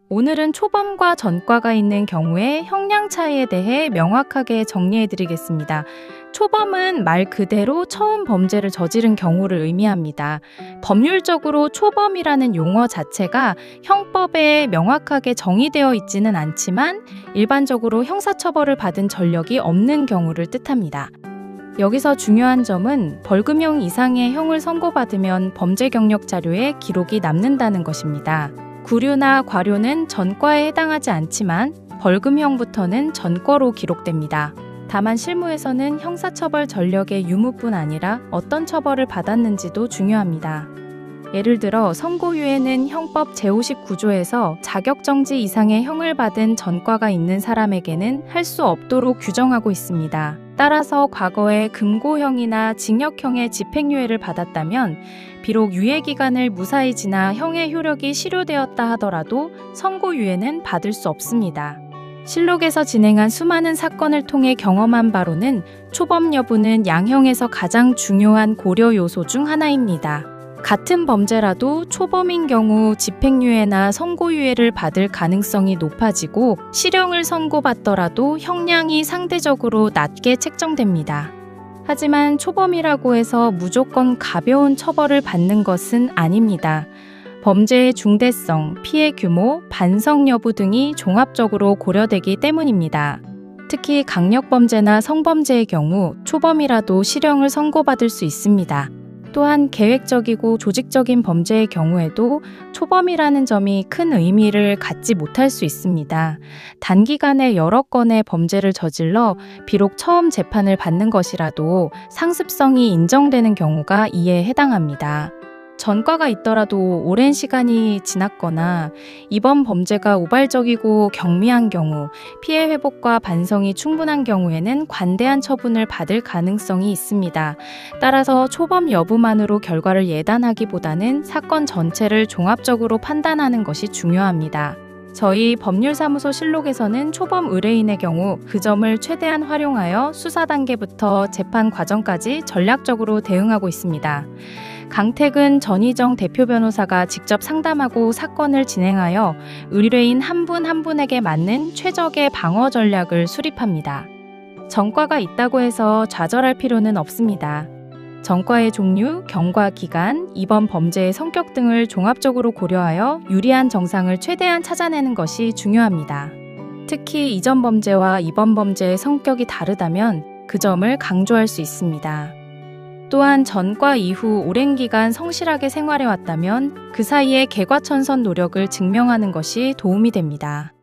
오늘은 초범과 전과가 있는 경우에 형량 차이에 대해 명확하게 정리해드리겠습니다. 초범은 말 그대로 처음 범죄를 저지른 경우를 의미합니다. 법률적으로 초범이라는 용어 자체가 형법에 명확하게 정의되어 있지는 않지만 일반적으로 형사처벌을 받은 전력이 없는 경우를 뜻합니다. 여기서 중요한 점은 벌금형 이상의 형을 선고받으면 범죄 경력 자료에 기록이 남는다는 것입니다. 구류나 과료는 전과에 해당하지 않지만 벌금형부터는 전과로 기록됩니다. 다만 실무에서는 형사처벌 전력의 유무뿐 아니라 어떤 처벌을 받았는지도 중요합니다. 예를 들어 선고유예는 형법 제59조에서 자격정지 이상의 형을 받은 전과가 있는 사람에게는 할 수 없도록 규정하고 있습니다. 따라서 과거에 금고형이나 징역형의 집행유예를 받았다면 비록 유예기간을 무사히 지나 형의 효력이 실효되었다 하더라도 선고유예는 받을 수 없습니다. 실록에서 진행한 수많은 사건을 통해 경험한 바로는 초범 여부는 양형에서 가장 중요한 고려 요소 중 하나입니다. 같은 범죄라도 초범인 경우 집행유예나 선고유예를 받을 가능성이 높아지고 실형을 선고받더라도 형량이 상대적으로 낮게 책정됩니다. 하지만 초범이라고 해서 무조건 가벼운 처벌을 받는 것은 아닙니다. 범죄의 중대성, 피해 규모, 반성 여부 등이 종합적으로 고려되기 때문입니다. 특히 강력범죄나 성범죄의 경우 초범이라도 실형을 선고받을 수 있습니다. 또한 계획적이고 조직적인 범죄의 경우에도 초범이라는 점이 큰 의미를 갖지 못할 수 있습니다. 단기간에 여러 건의 범죄를 저질러 비록 처음 재판을 받는 것이라도 상습성이 인정되는 경우가 이에 해당합니다. 전과가 있더라도 오랜 시간이 지났거나 이번 범죄가 우발적이고 경미한 경우, 피해 회복과 반성이 충분한 경우에는 관대한 처분을 받을 가능성이 있습니다. 따라서 초범 여부만으로 결과를 예단하기보다는 사건 전체를 종합적으로 판단하는 것이 중요합니다. 저희 법률사무소 실록에서는 초범 의뢰인의 경우 그 점을 최대한 활용하여 수사 단계부터 재판 과정까지 전략적으로 대응하고 있습니다. 강택은 전희정 대표 변호사가 직접 상담하고 사건을 진행하여 의뢰인 한 분 한 분에게 맞는 최적의 방어 전략을 수립합니다. 전과가 있다고 해서 좌절할 필요는 없습니다. 전과의 종류, 경과 기간, 이번 범죄의 성격 등을 종합적으로 고려하여 유리한 정상을 최대한 찾아내는 것이 중요합니다. 특히 이전 범죄와 이번 범죄의 성격이 다르다면 그 점을 강조할 수 있습니다. 또한 전과 이후 오랜 기간 성실하게 생활해왔다면 그 사이에 개과천선 노력을 증명하는 것이 도움이 됩니다.